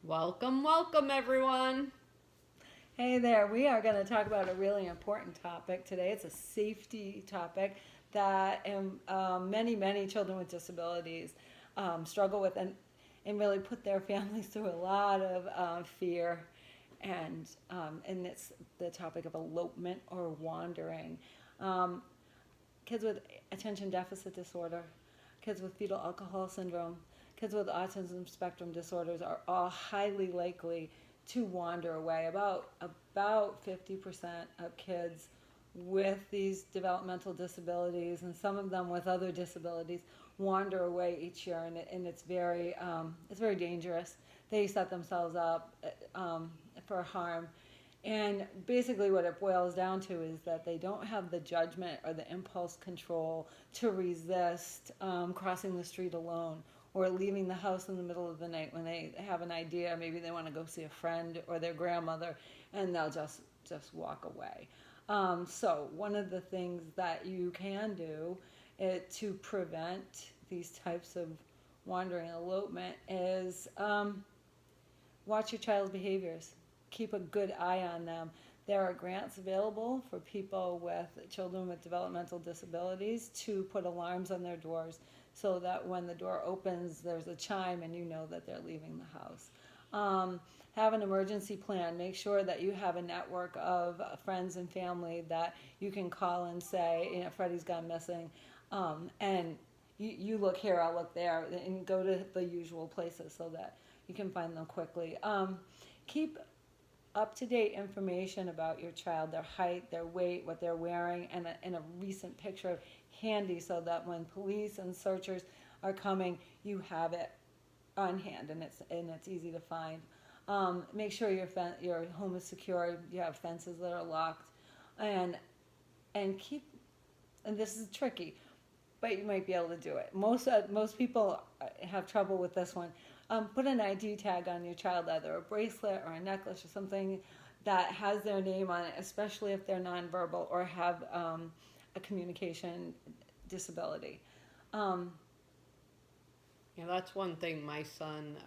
Welcome, welcome, everyone. Hey there, we are going to talk about a really important topic today. It's a safety topic that many children with disabilities struggle with and really put their families through a lot of fear. And it's the topic of elopement or wandering. Um, Kids with attention deficit disorder, kids with fetal alcohol syndrome, kids with autism spectrum disorders are all highly likely to wander away. About 50% of kids with these developmental disabilities and some of them with other disabilities wander away each year, and it's very dangerous. They set themselves up for harm. And basically, what it boils down to is that they don't have the judgment or the impulse control to resist crossing the street alone or leaving the house in the middle of the night when they have an idea. Maybe they want to go see a friend or their grandmother, and they'll just walk away. So, one of the things that you can do to prevent these types of wandering elopement is watch your child's behaviors. Keep a good eye on them. There are grants available for people with children with developmental disabilities to put alarms on their doors so that when the door opens, there's a chime and you know that they're leaving the house. Have an emergency plan. Make sure that you have a network of friends and family that you can call and say, Freddie's gone missing, and you look here, I'll look there, and go to the usual places so that you can find them quickly. Keep up-to-date information about your child, their height, their weight, what they're wearing, and a recent picture handy so that when police and searchers are coming, you have it on hand and it's easy to find. Make sure your home is secure. You have fences that are locked, and keep. And this is tricky, but you might be able to do it. Most people have trouble with this one. Put an ID tag on your child, either a bracelet or a necklace or something that has their name on it, especially if they're nonverbal or have a communication disability. Yeah, that's one thing my son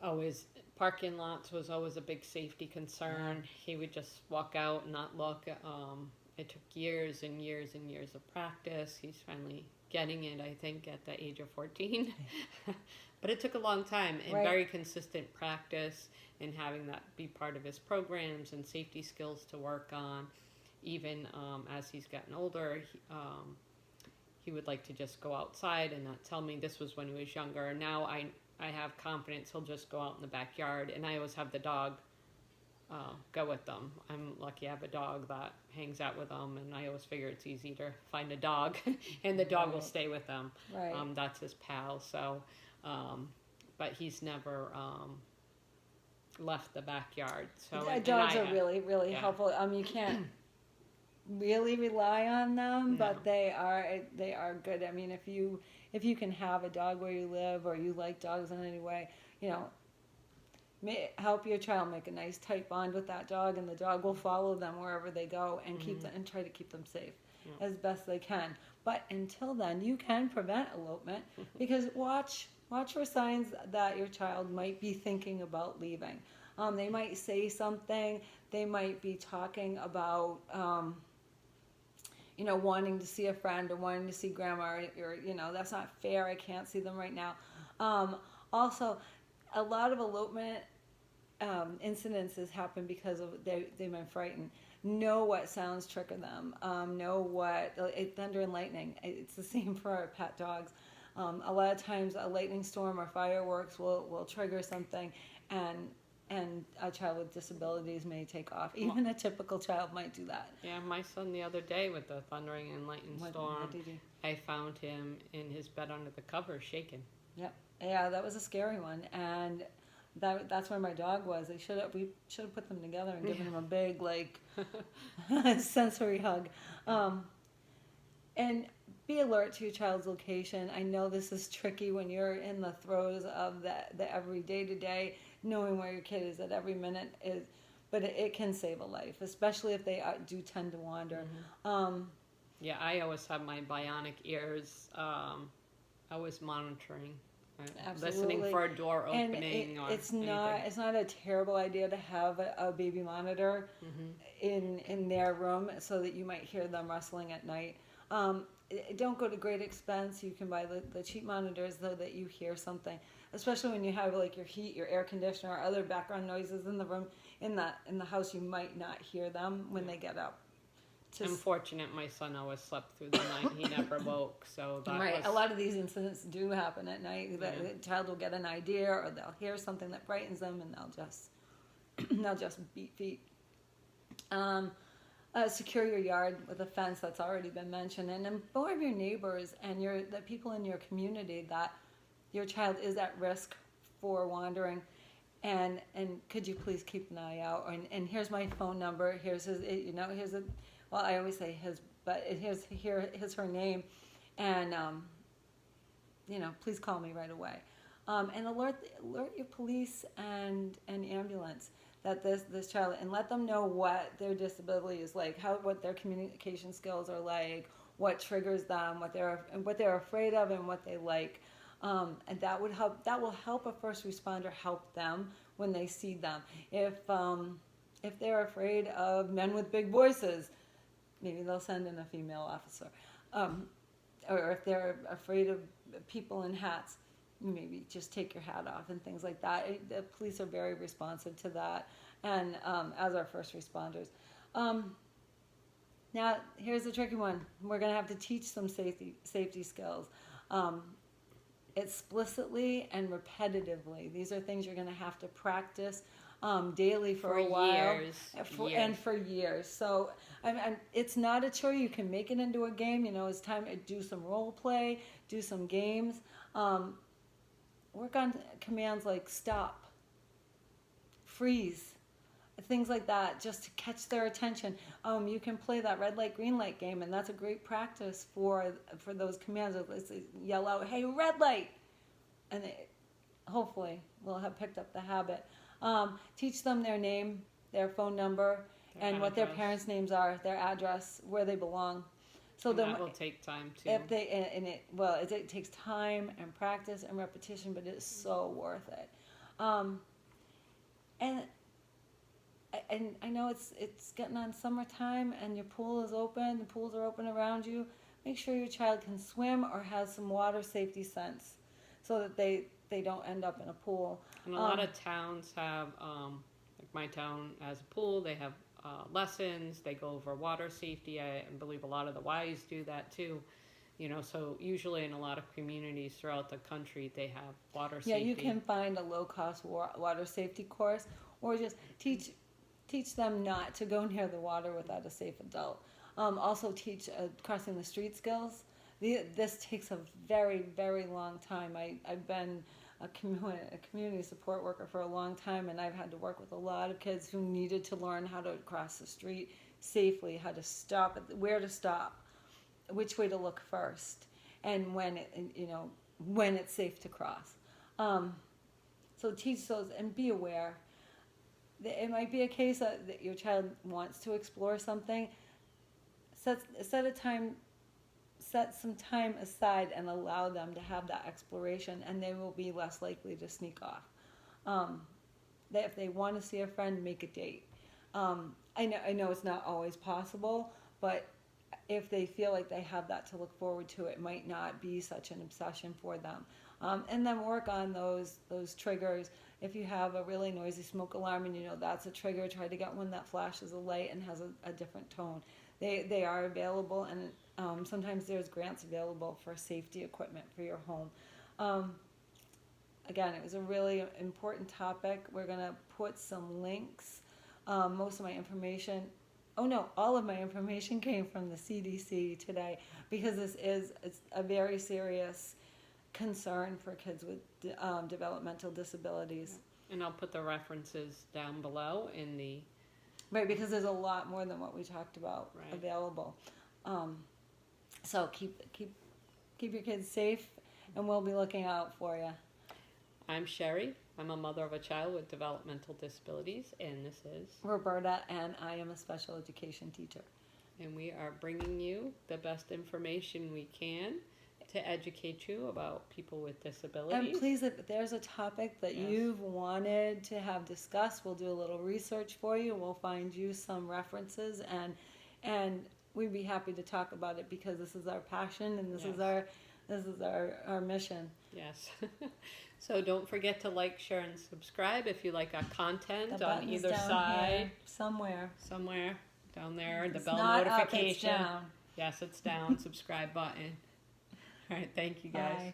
always, parking lots was always a big safety concern. He would just walk out and not look. It took years and years and years of practice. He's finally getting it, I think, at the age of 14. But it took a long time and very consistent practice and having that be part of his programs and safety skills to work on. Even as he's gotten older, he would like to just go outside and not tell me. This was when he was younger. Now I have confidence he'll just go out in the backyard, and I always have the dog go with them. I'm lucky I have a dog that hangs out with them, and I always figure it's easy to find a dog, and the dog will stay with them. That's his pal. So, but he's never left the backyard. So dogs are really helpful. You can't really rely on them, but they are good. I mean, if you can have a dog where you live, or you like dogs in any way, help your child make a nice tight bond with that dog, and the dog will follow them wherever they go and keep them, and try to keep them safe as best they can. But until then, you can prevent elopement because watch for signs that your child might be thinking about leaving. They might say something. They might be talking about wanting to see a friend or wanting to see grandma, or that's not fair, I can't see them right now. Also, a lot of elopement incidences happen because of they've been frightened. Know what sounds trigger them. Know what thunder and lightning. It's the same for our pet dogs. A lot of times, a lightning storm or fireworks will trigger something, and a child with disabilities may take off. Even a typical child might do that. Yeah, my son the other day with the thundering and lightning storm, what did he do? I found him in his bed under the covers shaking. Yep. Yeah, that was a scary one, and that's where my dog was. We should have put them together and given him a big sensory hug. And be alert to your child's location. I know this is tricky when you're in the throes of the every day-to-day, knowing where your kid is at every minute but it can save a life, especially if they do tend to wander. Yeah, I always have my bionic ears always monitoring Listening Absolutely. for a door And opening or it's anything. not a terrible idea to have a baby monitor Hmm. in their room so that you might hear them rustling at night. Don't go to great expense. You can buy the cheap monitors though that you hear something, especially when you have like your heat, your air conditioner, or other background noises in the room in the house. You might not hear them when they get up. I'm fortunate my son always slept through the night. He never woke, so that Right. was... A lot of these incidents do happen at night. Yeah. The child will get an idea, or they'll hear something that frightens them, and they'll just beat feet. Secure your yard with a fence. That's already been mentioned, and inform your neighbors and the people in your community that your child is at risk for wandering. And could you please keep an eye out? And here's my phone number. Here's his. Here's a. Well, I always say his, but here's her name, and please call me right away, and alert your police and ambulance that this child, and let them know what their disability is like, what their communication skills are like, what triggers them, what they're afraid of, and what they like. And that will help a first responder help them when they see them. If they're afraid of men with big voices, maybe they'll send in a female officer. Or if they're afraid of people in hats, maybe just take your hat off and things like that. The police are very responsive to that, and as are first responders. Now, here's the tricky one. We're going to have to teach some safety skills. Explicitly and repetitively. These are things you're going to have to practice daily for a while. And for years. So it's not a chore. You can make it into a game. It's time to do some role play, do some games. Work on commands like stop, freeze, things like that, just to catch their attention. You can play that red light, green light game, and that's a great practice for those commands. Let's yell out, "Hey, red light!" And they hopefully will have picked up the habit. Teach them their name, their phone number, and what their parents' names are, their address, where they belong. So that will take time too. It takes time and practice and repetition, but it's so worth it. And I know it's getting on summertime, and your pool is open. The pools are open around you. Make sure your child can swim or has some water safety sense, so that they don't end up in a pool. And a lot of towns have, like my town has a pool. They have lessons. They go over water safety. I believe a lot of the Ys do that too. So usually in a lot of communities throughout the country, they have water safety. Yeah, you can find a low-cost water safety course, or just teach them not to go near the water without a safe adult. Also teach crossing the street skills. This takes a very, very long time. I've been a community support worker for a long time, and I've had to work with a lot of kids who needed to learn how to cross the street safely, how to stop, where to stop, which way to look first, and when it's safe to cross. So teach those and be aware. It might be a case that your child wants to explore something. Set some time aside and allow them to have that exploration, and they will be less likely to sneak off. If they want to see a friend, make a date. I know it's not always possible, but if they feel like they have that to look forward to, it might not be such an obsession for them. And then work on those triggers. If you have a really noisy smoke alarm and that's a trigger, try to get one that flashes a light and has a different tone. They are available, and sometimes there's grants available for safety equipment for your home. Again, it was a really important topic. We're going to put some links. Most of my information, all of my information came from the CDC today, because it's a very serious concern for kids with developmental disabilities. And I'll put the references down below in the... Right, because there's a lot more than what we talked about available. So keep your kids safe, and we'll be looking out for you. I'm Sherry. I'm a mother of a child with developmental disabilities, and this is Roberta, and I am a special education teacher. And we are bringing you the best information we can to educate you about people with disabilities. And please, if there's a topic that Yes. you've wanted to have discussed, we'll do a little research for you. We'll find you some references, and we'd be happy to talk about it because this is our passion and this is our mission. Yes. So don't forget to like, share, and subscribe if you like our content The on button's either down side. here, somewhere. Somewhere down there, the It's bell not notification. Up, it's down. Yes, it's down. Subscribe button. All right, thank you guys. Bye.